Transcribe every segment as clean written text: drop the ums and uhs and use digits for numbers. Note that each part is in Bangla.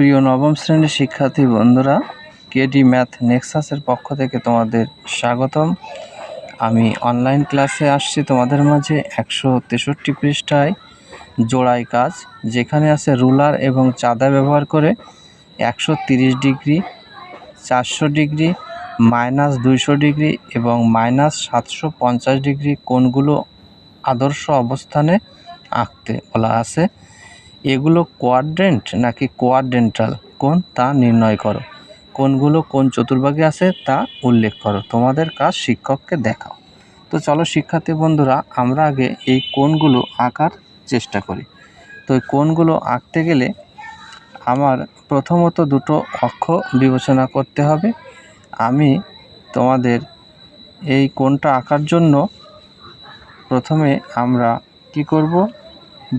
প্রিয় নবম শ্রেণীর শিক্ষার্থী বন্ধুরা, কেডি ম্যাথ নেক্সাসের পক্ষ থেকে তোমাদের স্বাগতম। আমি অনলাইন ক্লাসে আসছি তোমাদের মাঝে 163 পৃষ্ঠায় জোড়াই কাজ, যেখানে আছে রুলার এবং চাঁদা ব্যবহার করে 130 ডিগ্রি, 400 ডিগ্রি, -200 ডিগ্রি এবং -750 ডিগ্রি কোণগুলো আদর্শ অবস্থানে আঁকতে বলা আছে। এগুলো কোয়াড্রেন্ট নাকি কোয়াড্রেন্টাল কোণ তা নির্ণয় করো। কোণগুলো কোন চতুর্ভাগে আছে তা উল্লেখ করো। তোমাদের কাজ শিক্ষককে দেখাও। তো চলো শিক্ষার্থী বন্ধুরা, আমরা আগে এই কোণগুলো আঁকার চেষ্টা করি। তো এই কোণগুলো আঁকতে গেলে আমার প্রথমত দুটো অক্ষ বিবেচনা করতে হবে। আমি তোমাদের এই কোণটা আঁকার জন্য প্রথমে আমরা কি করব,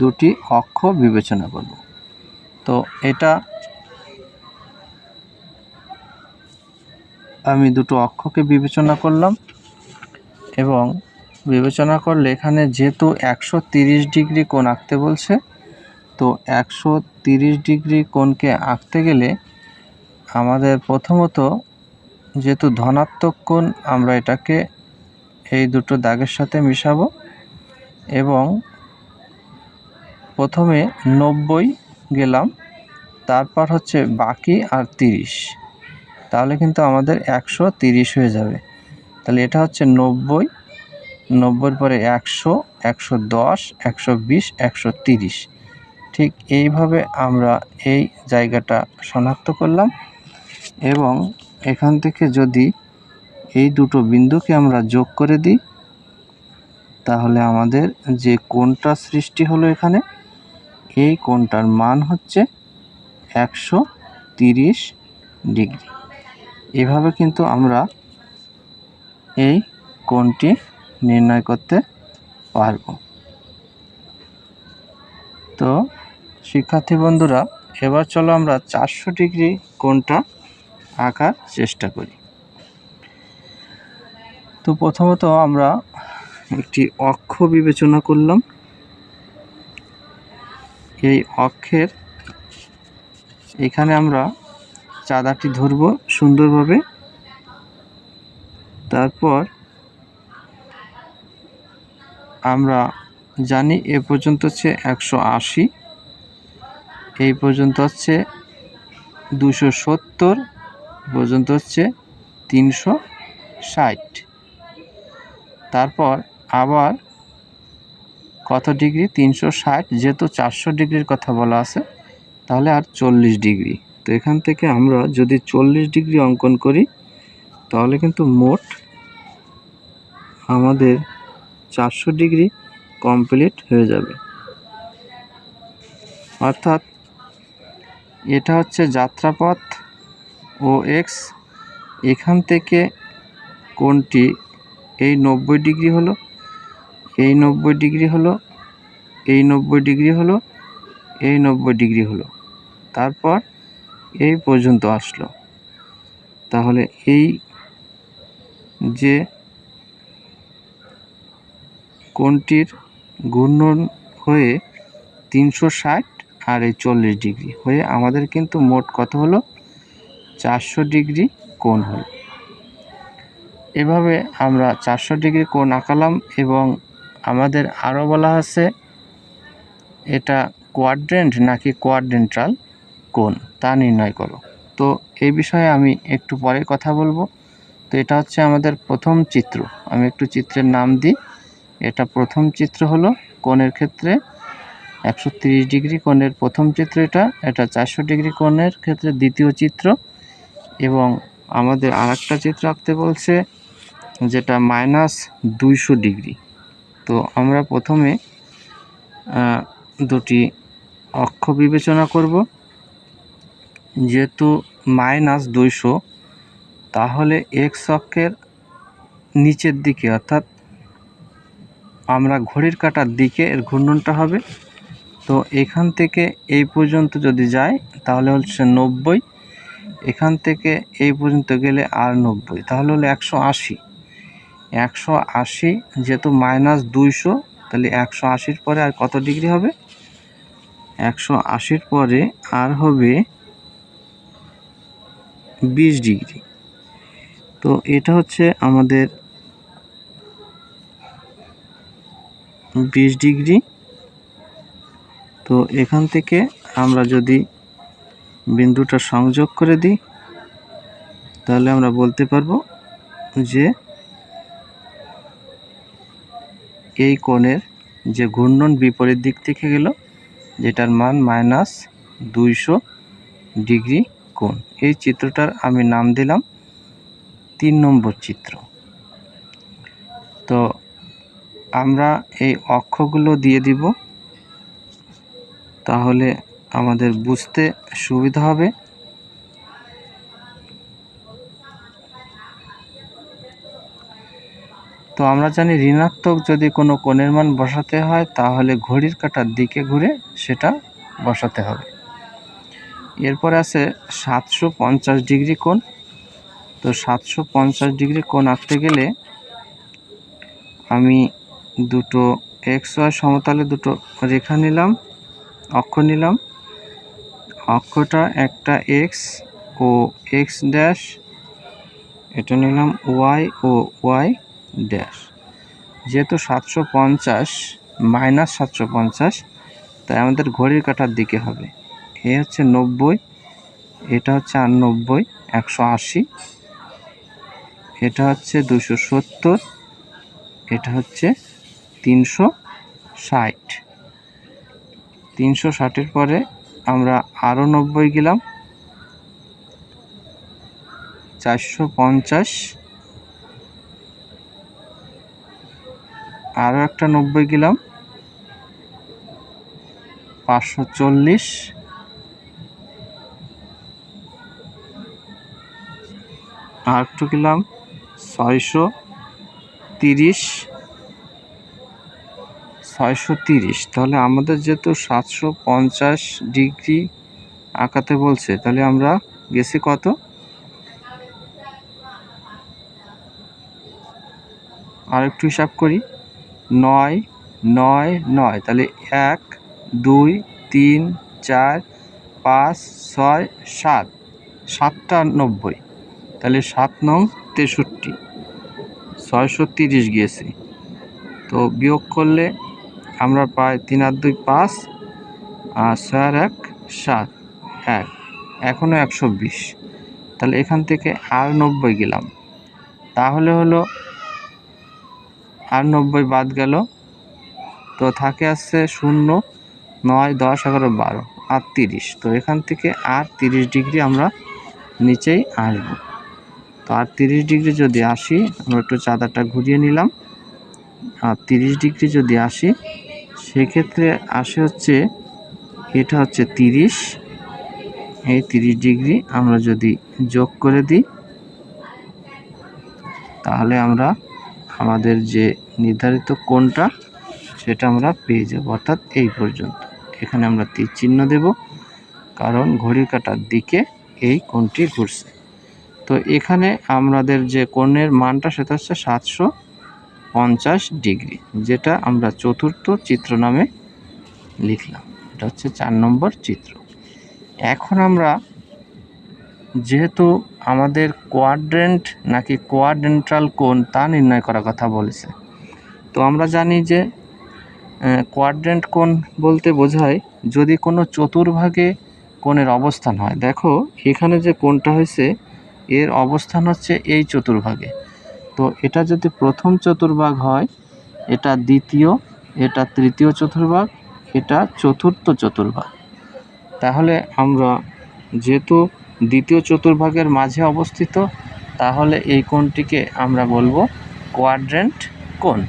দুটি অক্ষ বিবেচনা করব। তো এটা আমি দুটো অক্ষকে বিবেচনা করলাম এবং বিবেচনা করলে এখানে যেহেতু 130 ডিগ্রি কোণ আঁকতে বলছে, তো 130 ডিগ্রি কোণকে আঁকতে গেলে আমাদের প্রথমত যেহেতু ধনাত্মক কোণ, আমরা এটাকে এই দুটো দাগের সাথে মিশাবো এবং প্রথমে 90 গেলাম, তারপর হচ্ছে বাকি আর 30, তাহলে কিন্তু আমাদের 130 হয়ে যাবে। তাহলে এটা হচ্ছে 90, 90-র পরে 100, 110, 120, 130। ঠিক এইভাবে আমরা এই জায়গাটা শনাক্ত করলাম এবং এখান থেকে যদি এই দুটো বিন্দুকে আমরা যোগ করে দিই, তাহলে আমাদের যে কোণটা সৃষ্টি হলো এখানে, এই কোণটার মান হচ্ছে 130 ডিগ্রি। এভাবে কিন্তু আমরা এই কোণটি নির্ণয় করতে পারব। তো শিক্ষার্থী বন্ধুরা, এবার চলো আমরা 400 ডিগ্রি কোণটা আঁকার চেষ্টা করি। তো প্রথমত আমরা একটি অক্ষ বিবেচনা করলাম। এই অক্ষের এখানে আমরা চাঁদাটি ধরব সুন্দরভাবে। তারপর আমরা জানি এ পর্যন্ত হচ্ছে 180, এই পর্যন্ত হচ্ছে 270, পর্যন্ত হচ্ছে 360। তারপর আবার কত ডিগ্রি, 360, যেহেতু 400 ডিগ্রির কথা বলা আছে, তাহলে আর 40 ডিগ্রি। তো এখান থেকে আমরা যদি 40 ডিগ্রি অঙ্কন করি, তাহলে কিন্তু মোট আমাদের 400 ডিগ্রি কমপ্লিট হয়ে যাবে। অর্থাৎ এটা হচ্ছে যাত্রাপথ ও এক্স, এখান থেকে কোণটি এই 90 ডিগ্রি হলো, এই 90 ডিগ্রি হলো, এই 90 ডিগ্রি হলো, এই 90 ডিগ্রি হলো, তারপর এই পর্যন্ত আসলো। তাহলে এই যে কোণটির ঘূর্ণন হয়ে 360 আর এই 40 ডিগ্রি হয়ে আমাদের কিন্তু মোট কত হলো, 400 ডিগ্রি কোণ হলো। এভাবে আমরা 400 ডিগ্রি কোণ আঁকালাম এবং আমাদের আরও বলা আছে এটা কোয়াড্রেন্ট নাকি কোয়াড্রেন্টাল কোণ তা নির্ণয় করো। তো এই বিষয়ে আমি একটু পরে কথা বলবো। তো এটা হচ্ছে আমাদের প্রথম চিত্র। আমি একটু চিত্রের নাম দিই। এটা প্রথম চিত্র হলো কোণের ক্ষেত্রে 130 ডিগ্রি কোণের প্রথম চিত্র, এটা 400 ডিগ্রি কোণের ক্ষেত্রে দ্বিতীয় চিত্র। এবং আমাদের আরেকটা চিত্র আঁকতে বলছে যেটা -200 ডিগ্রি। তো আমরা প্রথমে দুটি অক্ষ বিবেচনা করব। যেহেতু -200, তাহলে এক্স অক্ষের নিচের দিকে, অর্থাৎ আমরা ঘড়ির কাঁটার দিকে এর ঘূর্ণনটা হবে। তো এখান থেকে এই পর্যন্ত যদি যায় তাহলে হচ্ছে 90, এখান থেকে এই পর্যন্ত গেলে আর 90, তাহলে হলো 180। 180 যেহেতু -200, তাহলে 180-র পরে আর কত ডিগ্রি হবে, 180-র পরে আর হবে 20 ডিগ্রি। তো এটা হচ্ছে আমাদের 20 ডিগ্রি। তো এখান থেকে আমরা যদি বিন্দুটা সংযোগ করে দিই তাহলে আমরা বলতে পারবো যে এই কোণের যে ঘূর্ণন বিপরীত দিক থেকে গেল, যেটার মান -200 ডিগ্রি কোণ। এই চিত্রটার আমি নাম দিলাম 3 নম্বর চিত্র। তো আমরা এই অক্ষগুলো দিয়ে দিব, তাহলে আমাদের বুঝতে সুবিধা হবে। তো আমরা জানি ঋণাত্মক যদি কোনো কোণের মান বসাতে হয় তাহলে ঘড়ির কাঁটার দিকে ঘুরে সেটা বসাতে হবে। এরপর আছে 750 ডিগ্রি কোণ। তো 750 ডিগ্রি কোণ আঁকতে গেলে আমি দুটো XY সমতলে দুটো রেখা নিলাম, অক্ষ নিলাম। অক্ষটা একটা X ও X ড্যাশ, এটা নিলাম Y ও Y ড্যাশ। যেহেতু 750 - 750, তাই আমাদের ঘড়ির কাঁটার দিকে হবে। এ হচ্ছে 90, এটা হচ্ছে 90, 180, এটা হচ্ছে 270, এটা হচ্ছে 360। 360-এর পরে আমরা আরও 90 গেলাম, 450, আরও একটা 90 গেলাম, 540, আর একটু গেলাম 630, 630। তাহলে আমাদের যেহেতু 750 ডিগ্রি আঁকাতে বলছে, তাহলে আমরা গেছি কত? আর একটু হিসাব করি, 9, 9, 9। তাহলে 1, 2, 3, 4, 5, 6, 7, 7টা 90। তাহলে 7 নং 63, 630 গিয়েছে। তো বিয়োগ করলে আমরা পাই 3 আর 2 5, আর 6 আর 1 7, 1, এখনও 120। তাহলে এখান থেকে আর 90 গেলাম, তাহলে হলো আর 90 বাদ গেল, তো থাকে আসছে 0, 9, 10, 11, 12 আর 30। তো এখান থেকে আর 30 ডিগ্রি আমরা নিচেই আসবো। তো আর 30 ডিগ্রি যদি আসি, আমরা একটু চাঁদাটা ঘুরিয়ে নিলাম, আর 30 ডিগ্রি যদি আসি সেক্ষেত্রে আসে হচ্ছে, এটা হচ্ছে 30। এই 30 ডিগ্রি আমরা যদি যোগ করে দিই তাহলে আমরা আমাদের যে নির্ধারিত কোণটা সেটা আমরা পেয়ে যাব, অর্থাৎ এই পর্যন্ত। এখানে আমরা তীর চিহ্ন দেব, কারণ ঘড়ির কাঁটার দিকে এই কোণটি ঘুরছে। তো এখানে আমাদের যে কোণের মানটা সেটা হচ্ছে 750 ডিগ্রি, যেটা আমরা চতুর্থ চিত্র নামে লিখলাম। এটা হচ্ছে 4 নম্বর চিত্র। এখন আমরা যেহেতু আমাদের কোয়াড্রেন্ট নাকি কোয়াড্রেন্টাল কোণ তা নির্ণয় করার কথা বলেছে, তো আমরা জানি যে কোয়াড্রেন্ট কোণ বলতে বোঝায় যদি কোনো চতুর্ভাগে কোণের অবস্থান হয়। দেখো এখানে যে কোণটা হয়েছে এর অবস্থান হচ্ছে এই চতুর্ভাগে। তো এটা যদি প্রথম চতুর্ভাগ হয়, এটা দ্বিতীয়, এটা তৃতীয় চতুর্ভাগ, এটা চতুর্থ চতুর্ভাগ। তাহলে আমরা যেহেতু দ্বিতীয় চতুর্ভাগের মাঝে অবস্থিত, তাহলে এই কোণটিকে আমরা বলবো কোয়াড্রেন্ট কোণ।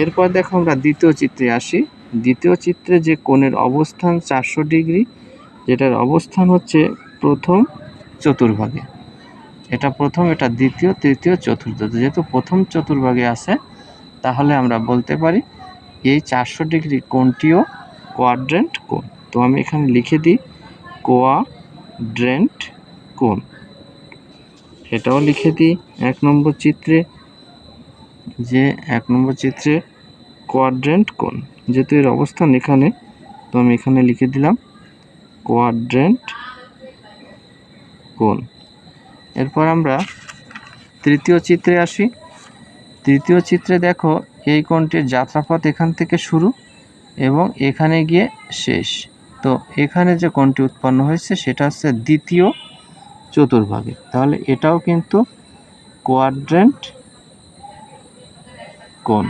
এরপর দেখো আমরা দ্বিতীয় চিত্রে আসি। দ্বিতীয় চিত্রে যে কোণের অবস্থান 400 ডিগ্রি, যেটার অবস্থান হচ্ছে প্রথম চতুর্ভাগে। এটা প্রথম, এটা দ্বিতীয়, তৃতীয়, চতুর্থ। যেহেতু প্রথম চতুর্ভাগে আছে, তাহলে আমরা বলতে পারি এই 400 ডিগ্রি কোণটিও কোয়াড্রেন্ট কোণ। তো আমি এখানে লিখে দিই কোয়াড্রেন্ট কোণ। এটাও লিখে দিই 1 নম্বর চিত্রে, যে 1 নম্বর চিত্রে কোয়াড্রেন্ট কোণ। যেহেতু এর অবস্থান এখানে, তো আমি এখানে লিখে দিলাম কোয়াড্রেন্ট কোণ। এরপর আমরা তৃতীয় চিত্রে আসি। তৃতীয় চিত্রে দেখো এই কোণটির যাত্রাপথ এখান থেকে শুরু এবং এখানে গিয়ে শেষ। তো এখানে যে কোণটি উৎপন্ন হয়েছে সেটা হচ্ছে দ্বিতীয় চতুর্ভাগে, তাহলে এটাও কিন্তু কোয়াড্রেন্ট কোণ।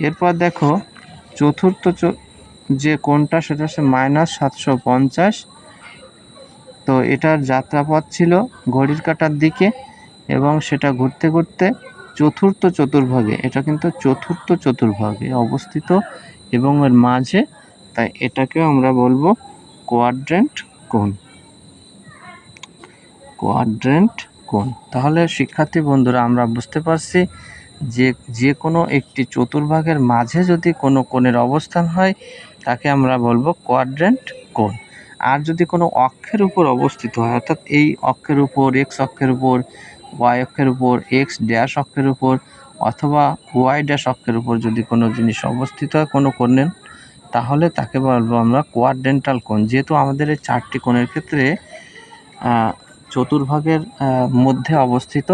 এরপর দেখো চতুর্থ যে কোণটা সেটা হচ্ছে -750। তো এটার যাত্রাপথ ছিল ঘড়ির কাঁটার দিকে এবং সেটা ঘুরতে ঘুরতে চতুর্থ চতুর্ভাগে, এটা কিন্তু চতুর্থ চতুর্ভাগে অবস্থিত এবং এর মাঝে, তাই এটাকেও আমরা বলবো কোয়াড্রেন্ট কোণ। কোয়াড্রেন্ট কোণ। তাহলে শিক্ষার্থী বন্ধুরা আমরা বুঝতে পারছি যে কোনো একটি চতুর্ভাগের মাঝে যদি কোনো কোণের অবস্থান হয় তাকে আমরা বলবো কোয়াড্রেন্ট কোণ। আর যদি কোনো অক্ষের উপর অবস্থিত হয়, অর্থাৎ এই অক্ষের উপর, এক্স অক্ষের উপর, ওয়াই অক্ষের উপর, এক্স ড্যাশ অক্ষের উপর অথবা ওয়াই ড্যাশ অক্ষের উপর যদি কোনো জিনিস অবস্থিত হয় কোনো কোণের, তাহলে তাকে বলবো আমরা কোয়াড্রেন্টাল কোণ। যেহেতু আমাদের এই চারটি কোণের ক্ষেত্রে চতুর্ভাগের মধ্যে অবস্থিত,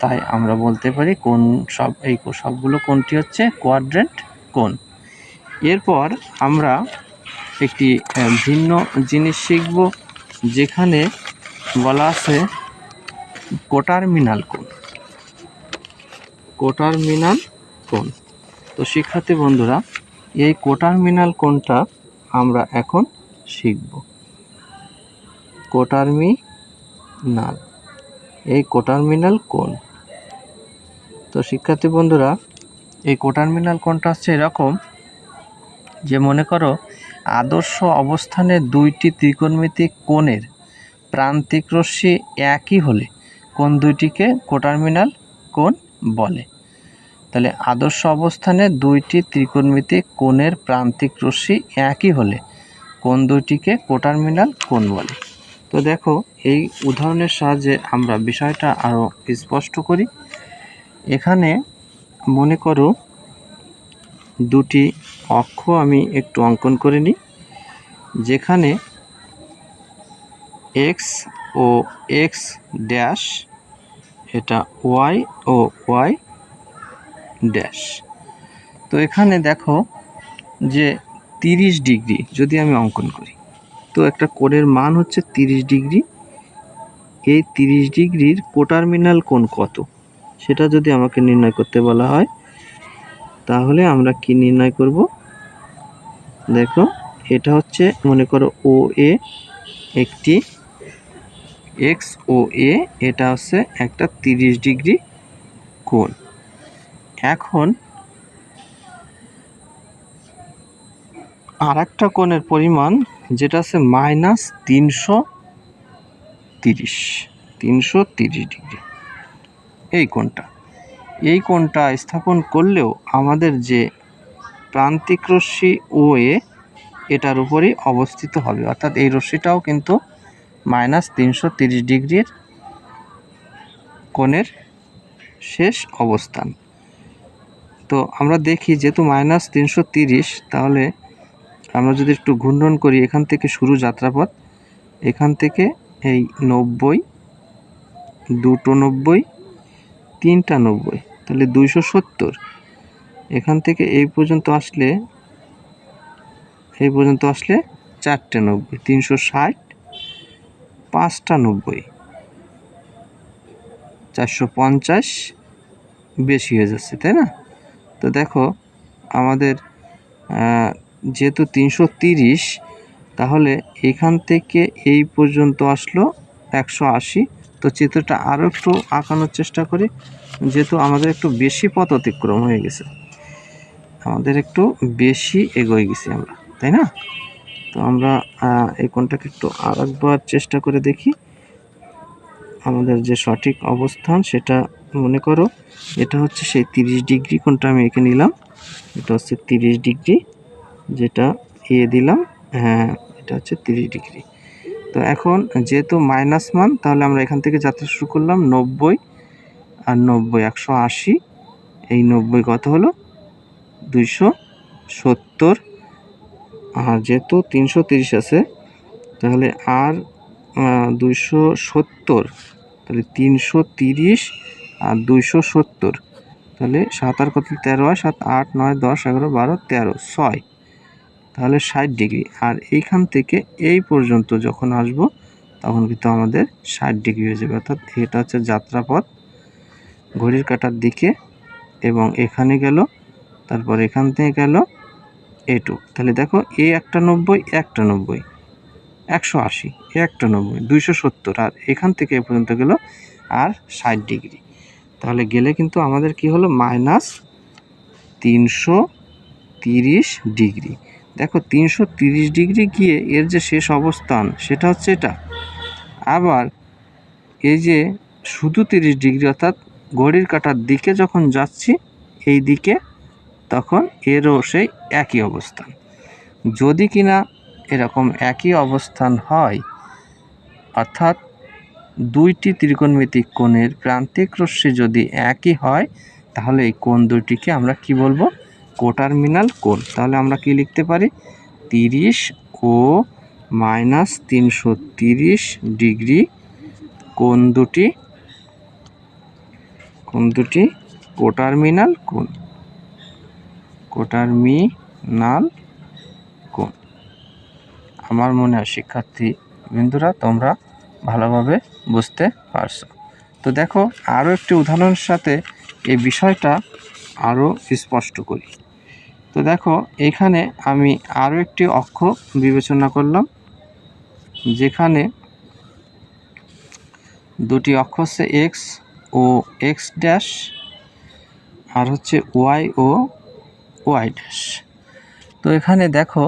তাই আমরা বলতে পারি কোণ এই সবগুলো কোণটি হচ্ছে কোয়াড্রেন্ট কোণ। এরপর আমরা একটি ভিন্ন জিনিস শিখব, যেখানে বলা আছে কোটার্মিনাল কোণ। কোটার্মিনাল কোণ। তো শিক্ষার্থী বন্ধুরা এই কোটার্মিনাল কোণটা আমরা এখন শিখব। কোটার্মিনাল, এই কোটার্মিনাল কোণ। তো শিক্ষার্থী বন্ধুরা এই কোটার্মিনাল কোণটা হচ্ছে এরকম যে, মনে করো আদর্শ অবস্থানে দুইটি ত্রিকোণমিতিক কোণের প্রান্তিক রশ্মি একই হলে কোণ দুইটিকে কোটার্মিনাল কোণ বলে। তাহলে আদর্শ অবস্থানে দুইটি ত্রিকোণমিতিক কোণের প্রান্তিক রশ্মি একই হলে কোণ দুইটিকে কোটার্মিনাল কোণ বলে। তো দেখো এই উদাহরণের সাহায্যে আমরা বিষয়টা আরও স্পষ্ট করি। এখানে মনে করো দুটি অক্ষ আমি একটু অঙ্কন করে নিই, যেখানে এক্স ও এক্স ড্যাশ, এটা ওয়াই ও ওয়াই ড্যাশ। তো এখানে দেখো যে 30 ডিগ্রি যদি আমি অঙ্কন করি, তো একটা কোণের মান হচ্ছে 30 ডিগ্রি। এই 30 ডিগ্রির কোটার্মিনাল কোণ কত সেটা যদি আমাকে নির্ণয় করতে বলা হয়, তাহলে আমরা কি নির্ণয় করব? দেখো এটা হচ্ছে মনে করো ও এ, একটি এক্স ও এ, এটা হচ্ছে একটা 30 ডিগ্রি কোণ। এখন আর একটা কোণের পরিমাণ যেটা আছে -330 ডিগ্রি, এই কোণটা স্থাপন করলেও আমাদের যে প্রান্তিক রশ্মি ও এ এটার উপরই অবস্থিত হবে, অর্থাৎ এই রশ্মিটাও কিন্তু -330 ডিগ্রির কোণের শেষ অবস্থান। তো আমরা দেখি যেহেতু -330, তাহলে আমরা যদি একটু ঘূর্ণন করি, এখান থেকে শুরু যাত্রাপথ, এখান থেকে এই 90, দুটো 90, তিনটা 90, তাহলে 270। এখান থেকে এই পর্যন্ত আসলে চারটে 90, 360, পাঁচটা 90, 450 বেশি হয়ে যাচ্ছে, তাই না? তো দেখো আমাদের যেহেতু 330, তাহলে এখান থেকে এই পর্যন্ত আসলো 180। তো চিত্রটা আরও একটু আঁকানোর চেষ্টা করি, যেহেতু আমাদের একটু বেশি পথ অতিক্রম হয়ে গেছে, আমাদের একটু বেশি এগোয়ে গেছি আমরা, তাই না? তো আমরা এই কোণটাকে একটু আরেকবার চেষ্টা করে দেখি, আমাদের যে সঠিক অবস্থান সেটা মনে করো এটা হচ্ছে সেই 30 ডিগ্রি কোণটা আমি এঁকে নিলাম, এটা হচ্ছে 30 ডিগ্রি, যেটা এ দিলাম, হ্যাঁ এটা হচ্ছে 30 ডিগ্রি। তো এখন যেহেতু মাইনাস মান, তাহলে আমরা এখান থেকে যাত্রা শুরু করলাম 90 আর 90 180, এই 90 কত হলো 270, আর যেহেতু 330 আছে তাহলে আর 270, তাহলে 330 আর 270, তাহলে 7 আর কত 13 হয়, 7 8 9 10 11 12 13 6, তাহলে 60 ডিগ্রি। আর এইখান থেকে এই পর্যন্ত যখন আসব তখন কিন্তু আমাদের 60 ডিগ্রি হয়ে যাবে। অর্থাৎ এটা হচ্ছে যাত্রাপথ ঘড়ির কাঁটার দিকে, এবং এখানে গেল, তারপর এখান থেকে গেল এটুক। তাহলে দেখো এ একটা 90, একটা 90, 180, এ একটা 90, 270, আর এখান থেকে এ পর্যন্ত গেল আর 60 ডিগ্রি। তাহলে গেলে কিন্তু আমাদের কি হলো, -330 ডিগ্রি। দেখো 330 ডিগ্রি গিয়ে এর যে শেষ অবস্থান সেটা হচ্ছে এটা। আবার এই যে শুধু 30 ডিগ্রি, অর্থাৎ ঘড়ির কাঁটার দিকে যখন যাচ্ছি এই দিকে, তখন এরও সেই একই অবস্থান। যদি কিনা এরকম একই অবস্থান হয়, অর্থাৎ দুইটি ত্রিকোণমিতিক কোণের প্রান্তিক রশ্মি যদি একই হয়, তাহলে এই কোণ দুটিকে আমরা কি বলবো, কোটার্মিনাল কোণ। তাহলে আমরা কি লিখতে পারি, 30 ও -330 ডিগ্রি কোণ দুটি কোটার্মিনাল কোণ। কোটার্মিনাল কোণ। আমার মনে হয় শিক্ষার্থী বিন্দুরা তোমরা ভালোভাবে বুঝতে পারছো। তো দেখো আরও একটি উদাহরণের সাথে এই বিষয়টা আরও স্পষ্ট করি। তো দেখো এখানে আমি আরও একটি অক্ষ বিবেচনা করলাম, যেখানে দুটি অক্ষ হচ্ছে এক্স ও এক্স ড্যাশ, আর হচ্ছে ওয়াই ও ওয়াই ড্যাশ। তো এখানে দেখো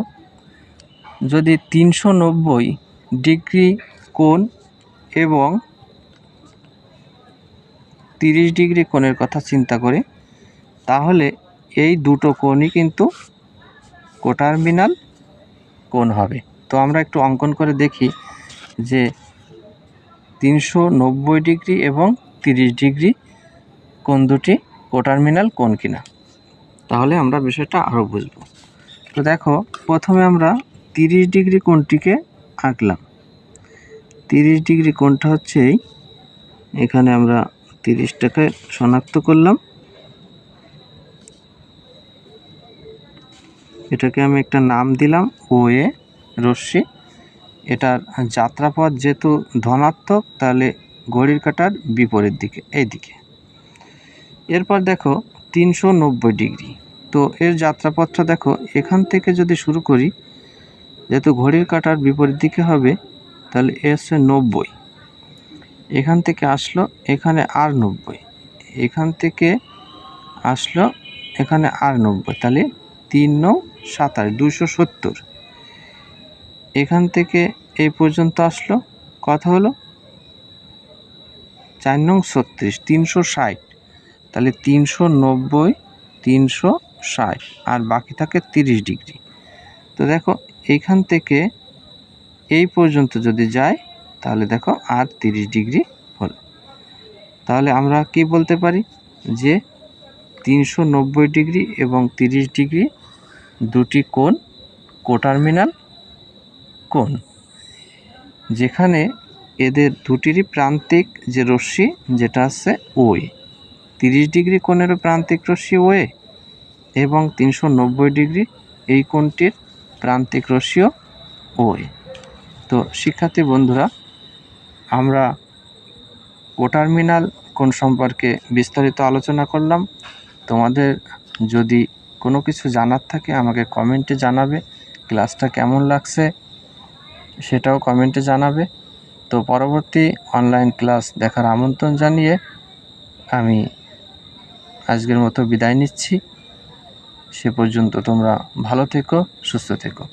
যদি 390 ডিগ্রি কোণ এবং 30 ডিগ্রি কোণের কথা চিন্তা করি, তাহলে এই দুটো কোণই কিন্তু কোটার্মিনাল কোণ হবে। তো আমরা একটু অঙ্কন করে দেখি যে 390 ডিগ্রি এবং 30 ডিগ্রি কোণ দুটি কোটার্মিনাল কোণ কিনা, তাহলে আমরা বিষয়টা আরও বুঝব। তো দেখো প্রথমে আমরা 30 ডিগ্রি কোণটিকে আঁকলাম। 30 ডিগ্রি কোণটা হচ্ছে এখানে আমরা 30টাকে শনাক্ত করলাম, এটাকে আমি একটা নাম দিলাম ও এ রশ্মি। এটার যাত্রাপথ যেহেতু ধনাত্মক, তাহলে ঘড়ির কাঁটার বিপরীত দিকে, এইদিকে। এরপর দেখো 390 ডিগ্রি, তো এর যাত্রাপথটা দেখো এখান থেকে যদি শুরু করি, যেহেতু ঘড়ির কাঁটার বিপরীত দিকে হবে, তাহলে এ হচ্ছে 90, এখান থেকে আসলো এখানে আর 90, এখান থেকে আসলো এখানে আর 90, তাহলে 3 9 27, 270, এখান থেকে এই পর্যন্ত আসলো, কথা হলো 4 9 36, 360, তাহলে 390 360, আর বাকি থাকে 30 ডিগ্রি। তো দেখো এইখান থেকে এই পর্যন্ত যদি যায়, তাহলে দেখো আর 30 ডিগ্রি হলো। তাহলে আমরা কি বলতে পারি যে 390 ডিগ্রি এবং 30 ডিগ্রি দুটি কোণ কোটার্মিনাল কোণ, যেখানে এদের দুটিরই প্রান্তিক যে রশ্মি যেটা আছে ওয়ে, 30 ডিগ্রি কোণেরও প্রান্তিক রশ্মি ওয়ে, এবং 390 ডিগ্রি এই কোণটির প্রান্তিক রশ্মিও ওয়ে। তো শিক্ষার্থী বন্ধুরা, আমরা কোটার্মিনাল কোণ সম্পর্কে বিস্তারিত আলোচনা করলাম। তোমাদের যদি কোনো কিছু জানার থাকে আমাকে কমেন্টে জানাবে, ক্লাসটা কেমন লাগছে সেটাও কমেন্টে জানাবে। তো পরবর্তী অনলাইন ক্লাস দেখার আমন্ত্রণ জানিয়ে আমি আজকের মতো বিদায় নিচ্ছি। সে পর্যন্ত তোমরা ভালো থেকো, সুস্থ থেকো।